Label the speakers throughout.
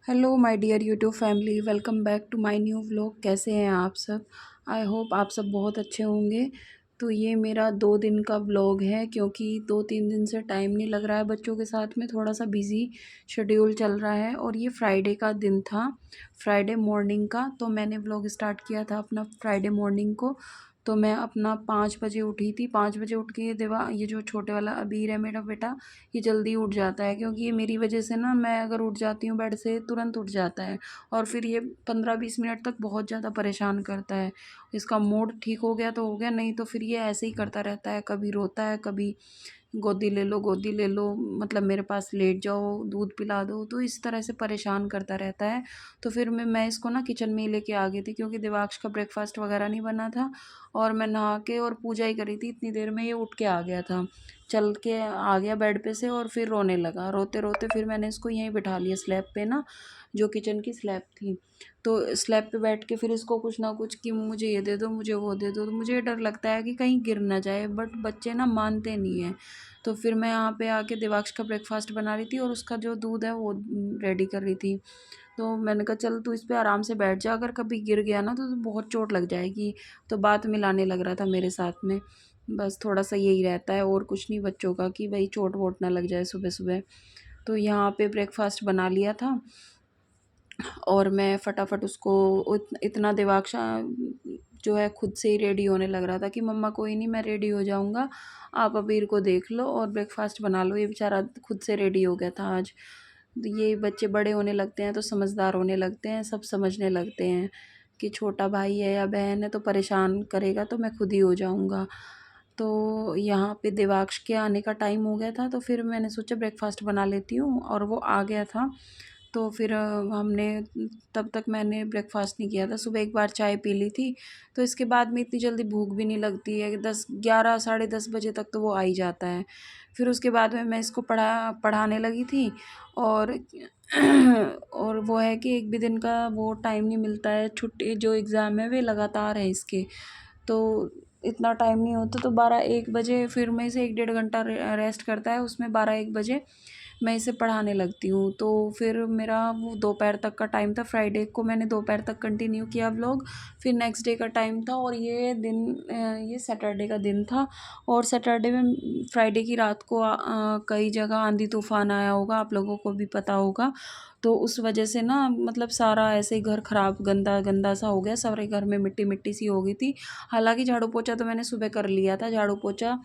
Speaker 1: Hello my dear YouTube family, welcome back to my new vlog. कैसे हैं आप सब? आई होप आप सब बहुत अच्छे होंगे। तो ये मेरा 2 दिन का व्लॉग है, क्योंकि 2-3 दिन से टाइम नहीं लग रहा है बच्चों के साथ में, थोड़ा सा बिज़ी शेड्यूल चल रहा है। और ये फ्राइडे का दिन था, फ्राइडे मॉर्निंग का। तो मैंने व्लॉग स्टार्ट किया था अपना फ्राइडे मॉर्निंग को। तो मैं अपना 5 बजे उठी थी। 5 बजे उठ के ये जो छोटे वाला अबीर है मेरा बेटा, ये जल्दी उठ जाता है, क्योंकि ये मेरी वजह से ना, मैं अगर उठ जाती हूँ बेड से तुरंत उठ जाता है। और फिर ये 15-20 मिनट तक बहुत ज़्यादा परेशान करता है। इसका मूड ठीक हो गया तो हो गया, नहीं तो फिर ये ऐसे ही करता रहता है। कभी रोता है, कभी गोदी ले लो गोदी ले लो, मतलब मेरे पास लेट जाओ, दूध पिला दो, तो इस तरह से परेशान करता रहता है। तो फिर मैं इसको ना किचन में ही लेके आ गई थी, क्योंकि दिवाक्ष का ब्रेकफास्ट वगैरह नहीं बना था। और मैं नहा के और पूजा ही करी थी, इतनी देर में ये उठ के आ गया था, चल के आ गया बेड पे से। और फिर रोने लगा, रोते रोते फिर मैंने इसको यहीं बिठा लिया स्लैब पे ना, जो किचन की स्लैब थी। तो स्लैब पे बैठ के फिर इसको कुछ ना कुछ कि मुझे ये दे दो, मुझे वो दे दो। तो मुझे डर लगता है कि कहीं गिर ना जाए, बट बच्चे ना मानते नहीं हैं। तो फिर मैं यहाँ पे आके दिवाक्ष का ब्रेकफास्ट बना रही थी, और उसका जो दूध है वो रेडी कर रही थी। तो मैंने कहा चल तू इस पे आराम से बैठ जा, अगर कभी गिर गया ना तो बहुत चोट लग जाएगी। तो बात मिलाने लग रहा था मेरे साथ में। बस थोड़ा सा यही रहता है, और कुछ नहीं बच्चों का, कि भाई चोट वोट ना लग जाए सुबह सुबह। तो यहाँ पे ब्रेकफास्ट बना लिया था, और मैं फटाफट उसको इतना दिवाक्ष जो है खुद से ही रेडी होने लग रहा था कि मम्मा कोई नहीं, मैं रेडी हो जाऊँगा, आप अबीर को देख लो और ब्रेकफास्ट बना लो। ये बेचारा खुद से रेडी हो गया था आज। तो ये बच्चे बड़े होने लगते हैं तो समझदार होने लगते हैं, सब समझने लगते हैं कि छोटा भाई है या बहन है तो परेशान करेगा तो मैं खुद ही हो जाऊँगा। तो यहाँ पे दिवाक्ष के आने का टाइम हो गया था, तो फिर मैंने सोचा ब्रेकफास्ट बना लेती हूँ, और वो आ गया था। तो फिर हमने तब तक मैंने ब्रेकफास्ट नहीं किया था। सुबह एक बार चाय पी ली थी, तो इसके बाद में इतनी जल्दी भूख भी नहीं लगती है। 10, 11, साढ़े 10 बजे तक तो वो आ ही जाता है। फिर उसके बाद में मैं इसको पढ़ाने लगी थी। और और वो है कि एक भी दिन का वो टाइम नहीं मिलता है। छुट्टी जो एग्ज़ाम है वे लगातार है इसके, तो इतना टाइम नहीं होता। तो 12-1 बजे फिर मैं इसे 1-1.5 घंटा रेस्ट करता है, उसमें 12-1 बजे मैं इसे पढ़ाने लगती हूँ। तो फिर मेरा वो दोपहर तक का टाइम था। फ्राइडे को मैंने दोपहर तक कंटिन्यू किया व्लॉग। फिर नेक्स्ट डे का टाइम था, और ये सैटरडे का दिन था। और सैटरडे में, फ्राइडे की रात को कई जगह आंधी तूफान आया होगा, आप लोगों को भी पता होगा। तो उस वजह से ना, मतलब सारा ऐसे ही घर ख़राब, गंदा गंदा सा हो गया, सारे घर में मिट्टी मिट्टी सी हो गई थी। हालांकि झाड़ू पोछा तो मैंने सुबह कर लिया था, झाड़ू पोछा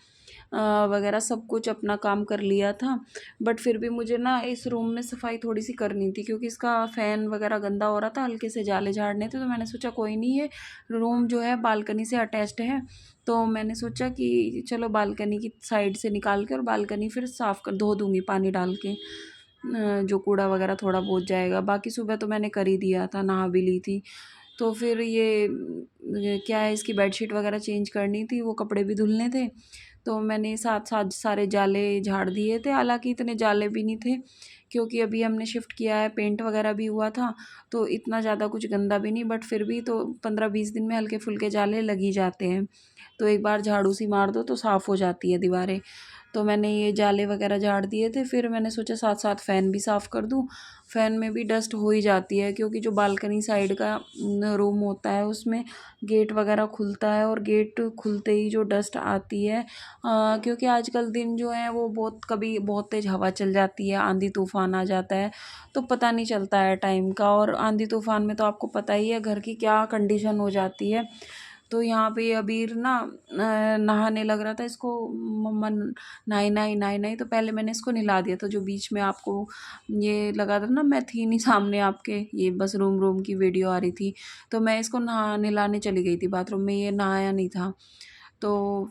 Speaker 1: वगैरह सब कुछ अपना काम कर लिया था। बट फिर भी मुझे ना इस रूम में सफाई थोड़ी सी करनी थी, क्योंकि इसका फ़ैन वगैरह गंदा हो रहा था, हल्के से जाले झाड़ने थे। तो मैंने सोचा कोई नहीं, ये रूम जो है बालकनी से अटैच्ड है, तो मैंने सोचा कि चलो बालकनी की साइड से निकाल के और बालकनी फिर साफ़ कर धो दूँगी पानी डाल के। जो कूड़ा वगैरह थोड़ा बहुत जाएगा। बाकी सुबह तो मैंने कर ही दिया था, नहा भी ली थी। तो फिर ये क्या है, इसकी बेडशीट वगैरह चेंज करनी थी, वो कपड़े भी धुलने थे। तो मैंने साथ साथ सारे जाले झाड़ दिए थे। हालांकि इतने जाले भी नहीं थे, क्योंकि अभी हमने शिफ्ट किया है, पेंट वगैरह भी हुआ था, तो इतना ज़्यादा कुछ गंदा भी नहीं। बट फिर भी तो 15-20 दिन में हल्के फुल्के जाले लग ही जाते हैं। तो एक बार झाड़ू सी मार दो तो साफ़ हो जाती है दीवारें। तो मैंने ये जाले वगैरह झाड़ दिए थे। फिर मैंने सोचा साथ साथ फ़ैन भी साफ़ कर दूँ। फ़ैन में भी डस्ट हो ही जाती है, क्योंकि जो बालकनी साइड का रूम होता है उसमें गेट वगैरह खुलता है, और गेट खुलते ही जो डस्ट आती है, क्योंकि आजकल दिन जो है वो कभी बहुत तेज़ हवा चल जाती है, आंधी तूफ़ान आ जाता है, तो पता नहीं चलता है टाइम का। और आंधी तूफ़ान में तो आपको पता ही है घर की क्या कंडीशन हो जाती है। तो यहाँ पे अबीर ना नहाने लग रहा था, इसको मम्मा नहाई नहाई नहाई नहाई। तो पहले मैंने इसको नहला दिया था, जो बीच में आपको ये लगा था ना, मैं थी नहीं सामने आपके, ये बस रूम रूम की वीडियो आ रही थी। तो मैं इसको नहलाने चली गई थी बाथरूम में, ये नहाया नहीं था। तो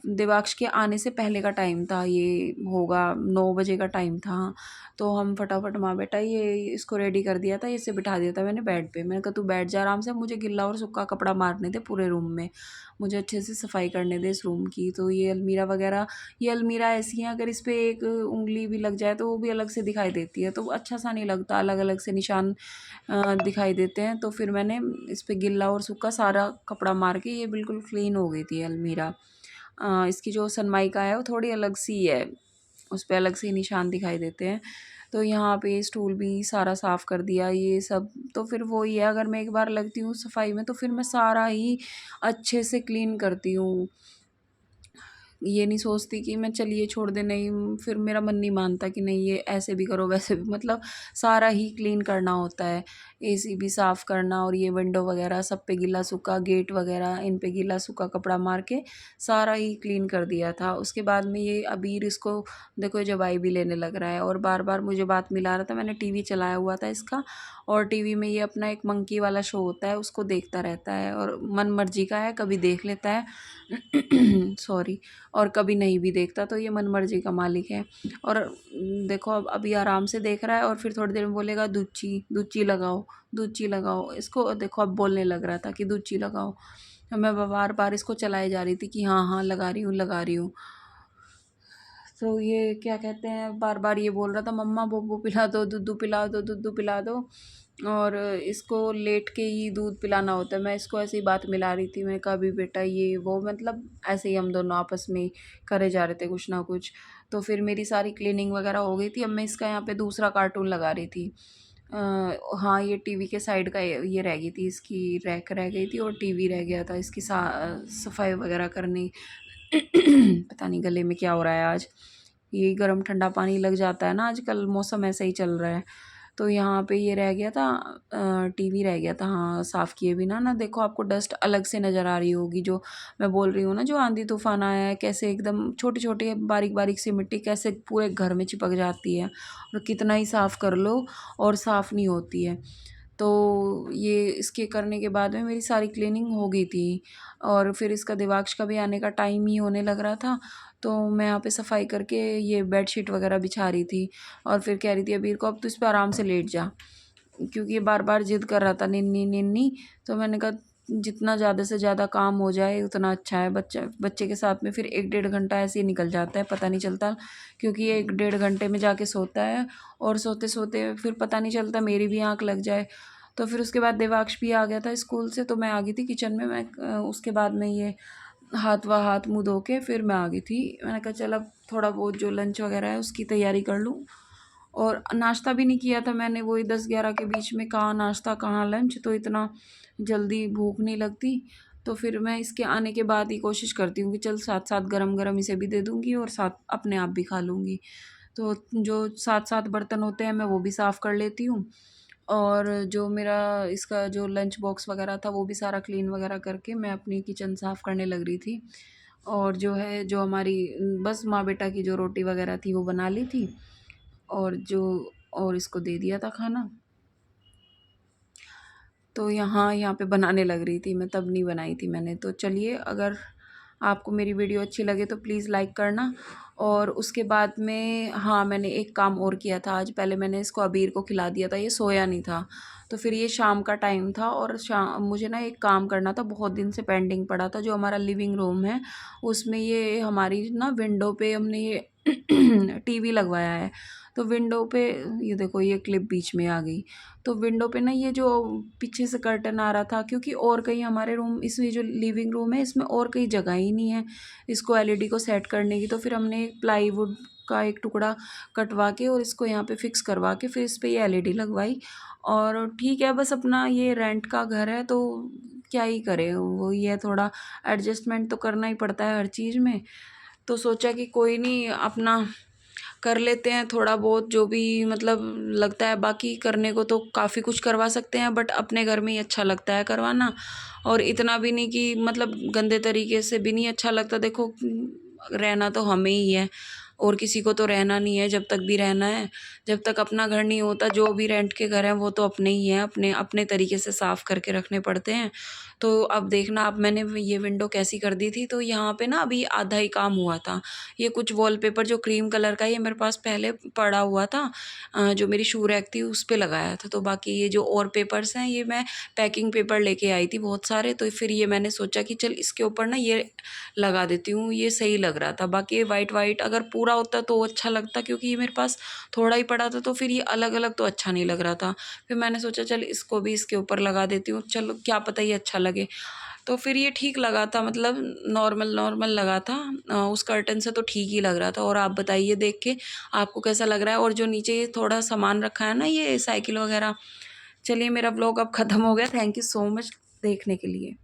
Speaker 1: देवाक्ष के आने से पहले का टाइम था, ये होगा 9 बजे का टाइम था। तो हम फटाफट माँ बेटा ये इसको रेडी कर दिया था, इसे बिठा दिया था मैंने बेड पे। मैंने कहा तू बैठ जा आराम से, मुझे गिल्ला और सूखा कपड़ा मारने थे पूरे रूम में, मुझे अच्छे से सफाई करने दे इस रूम की। तो ये अलमीरा वगैरह, ये अलमीरा ऐसी है, अगर इस पर एक उंगली भी लग जाए तो वो भी अलग से दिखाई देती है, तो अच्छा सा नहीं लगता, अलग अलग से निशान दिखाई देते हैं। तो फिर मैंने इस पर गिल्ला और सूखा सारा कपड़ा मार के ये बिल्कुल क्लीन हो गई थी अलमीरा। इसकी जो सनमाइका है वो थोड़ी अलग सी है, उस पे अलग से निशान दिखाई देते हैं। तो यहाँ पे स्टूल भी सारा साफ़ कर दिया ये सब। तो फिर वही है, अगर मैं एक बार लगती हूँ सफाई में तो फिर मैं सारा ही अच्छे से क्लीन करती हूँ। ये नहीं सोचती कि मैं चलिए छोड़ दे, नहीं फिर मेरा मन नहीं मानता कि नहीं ये ऐसे भी करो वैसे भी, मतलब सारा ही क्लीन करना होता है। एसी भी साफ़ करना और ये विंडो वगैरह सब पे गीला सूखा, गेट वगैरह इन पे गीला सूखा कपड़ा मार के सारा ही क्लीन कर दिया था। उसके बाद में ये अबीर इसको देखो जवाई भी लेने लग रहा है और बार बार मुझे बात मिला रहा था। मैंने टीवी चलाया हुआ था इसका, और टीवी में ये अपना एक मंकी वाला शो होता है उसको देखता रहता है, और मन मर्जी का है, कभी देख लेता है सॉरी, और कभी नहीं भी देखता। तो ये मनमर्जी का मालिक है। और देखो अब अभी आराम से देख रहा है और फिर थोड़ी देर में बोलेगा दूची दूची लगाओ, दूची लगाओ। इसको देखो अब बोलने लग रहा था कि दूची लगाओ। मैं बार बार इसको चलाई जा रही थी कि हाँ हाँ लगा रही हूँ लगा रही हूँ। तो ये क्या कहते हैं, बार बार ये बोल रहा था मम्मा बोबो पिला दो, दूधू पिला दो, दूधू पिला दो। और इसको लेट के ही दूध पिलाना होता है। मैं इसको ऐसी बात मिला रही थी, मैं कहा भी बेटा ये वो, मतलब ऐसे ही हम दोनों आपस में करे जा रहे थे कुछ ना कुछ। तो फिर मेरी सारी क्लीनिंग वगैरह हो गई थी। अब मैं इसका यहाँ पे दूसरा कार्टून लगा रही थी। हाँ ये टीवी के साइड का ये रह गई थी, इसकी रैक रह गई थी और टीवी रह गया था, इसकी सफाई वगैरह करनी। पता नहीं गले में क्या हो रहा है आज, ये गर्म ठंडा पानी लग जाता है ना, आजकल मौसम ऐसा ही चल रहा है। तो यहाँ पे ये रह गया था, टीवी रह गया था हाँ साफ़ किए बिना ना। देखो आपको डस्ट अलग से नज़र आ रही होगी, जो मैं बोल रही हूँ ना, जो आंधी तूफान आया है कैसे एकदम छोटी छोटी बारीक बारीक सी मिट्टी कैसे पूरे घर में चिपक जाती है, और कितना ही साफ़ कर लो और साफ़ नहीं होती है। तो ये इसके करने के बाद में मेरी सारी क्लीनिंग हो गई थी। और फिर इसका दिवाक्ष का भी आने का टाइम ही होने लग रहा था। तो मैं यहाँ पे सफाई करके ये बेडशीट वगैरह बिछा रही थी, और फिर कह रही थी अबीर को अब तो इस पर आराम से लेट जा, क्योंकि ये बार बार जिद कर रहा था निन्नी निन्नी। तो मैंने कहा जितना ज़्यादा से ज़्यादा काम हो जाए उतना अच्छा है। बच्चे बच्चे के साथ में फिर 1-1.5 घंटा ऐसे ही निकल जाता है, पता नहीं चलता, क्योंकि ये 1-1.5 घंटे में जाके सोता है और सोते सोते फिर पता नहीं चलता मेरी भी आँख लग जाए। तो फिर उसके बाद देवाक्ष भी आ गया था स्कूल से, तो मैं आ गई थी किचन में। मैं उसके बाद में ये हाथ मुँह धो के फिर मैं आ गई थी। मैंने कहा चल अब थोड़ा बहुत जो लंच वगैरह है उसकी तैयारी कर लूँ। और नाश्ता भी नहीं किया था मैंने, वही 10-11 के बीच में, कहाँ नाश्ता कहाँ लंच, तो इतना जल्दी भूख नहीं लगती। तो फिर मैं इसके आने के बाद ही कोशिश करती हूँ कि चल साथ साथ गरम गरम इसे भी दे दूँगी और साथ अपने आप भी खा लूँगी। तो जो साथ साथ बर्तन होते हैं मैं वो भी साफ़ कर लेती हूँ। और जो मेरा इसका जो लंच बॉक्स वगैरह था वो भी सारा क्लीन वगैरह करके मैं अपनी किचन साफ़ करने लग रही थी। और जो है जो हमारी बस माँ बेटा की जो रोटी वगैरह थी वो बना ली थी, और जो और इसको दे दिया था खाना। तो यहाँ यहाँ पे बनाने लग रही थी मैं, तब नहीं बनाई थी मैंने। तो चलिए, अगर आपको मेरी वीडियो अच्छी लगे तो प्लीज़ लाइक करना। और उसके बाद में हाँ मैंने एक काम और किया था आज। पहले मैंने इसको अबीर को खिला दिया था, ये सोया नहीं था। तो फिर ये शाम का टाइम था और शाम मुझे ना एक काम करना था, बहुत दिन से पेंडिंग पड़ा था। जो हमारा लिविंग रूम है उसमें ये हमारी ना विंडो पे हमने ये टीवी लगवाया है। तो विंडो पे ये देखो ये क्लिप बीच में आ गई। तो विंडो पे ना ये जो पीछे से कर्टन आ रहा था, क्योंकि और कहीं हमारे रूम, इसमें जो लिविंग रूम है इसमें और कहीं जगह ही नहीं है इसको एलईडी को सेट करने की। तो फिर हमने एक प्लाईवुड का एक टुकड़ा कटवा के और इसको यहाँ पे फिक्स करवा के फिर इस पे ये एलईडी लगवाई। और ठीक है, बस अपना ये रेंट का घर है तो क्या ही करे, वो ये थोड़ा एडजस्टमेंट तो करना ही पड़ता है हर चीज़ में। तो सोचा कि कोई नहीं, अपना कर लेते हैं थोड़ा बहुत जो भी मतलब लगता है। बाकी करने को तो काफ़ी कुछ करवा सकते हैं, बट अपने घर में ही अच्छा लगता है करवाना। और इतना भी नहीं कि मतलब गंदे तरीके से भी नहीं अच्छा लगता। देखो रहना तो हमें ही है, और किसी को तो रहना नहीं है जब तक भी रहना है। जब तक अपना घर नहीं होता, जो भी रेंट के घर हैं वो तो अपने ही हैं, अपने अपने तरीके से साफ़ करके रखने पड़ते हैं। तो अब देखना, अब मैंने ये विंडो कैसी कर दी थी। तो यहाँ पे ना अभी आधा ही काम हुआ था। ये कुछ वॉलपेपर जो क्रीम कलर का, ये मेरे पास पहले पड़ा हुआ था, जो मेरी शू रैक थी उस पे लगाया था। तो बाकी ये जो और पेपर्स हैं ये मैं पैकिंग पेपर लेके आई थी बहुत सारे। तो फिर ये मैंने सोचा कि चल इसके ऊपर ना ये लगा देती हूँ, ये सही लग रहा था। बाकी ये वाइट वाइट अगर पूरा पूरा होता तो अच्छा लगता, क्योंकि ये मेरे पास थोड़ा ही पड़ा था तो फिर ये अलग अलग तो अच्छा नहीं लग रहा था। फिर मैंने सोचा चल इसको भी इसके ऊपर लगा देती हूँ, चलो क्या पता ये अच्छा लगे। तो फिर ये ठीक लगा था, मतलब नॉर्मल नॉर्मल लगा था। उस कर्टन से तो ठीक ही लग रहा था। और आप बताइए देख के आपको कैसा लग रहा है। और जो नीचे ये थोड़ा सामान रखा है ना, ये साइकिल वगैरह। चलिए मेरा व्लॉग अब ख़त्म हो गया। थैंक यू सो मच देखने के लिए।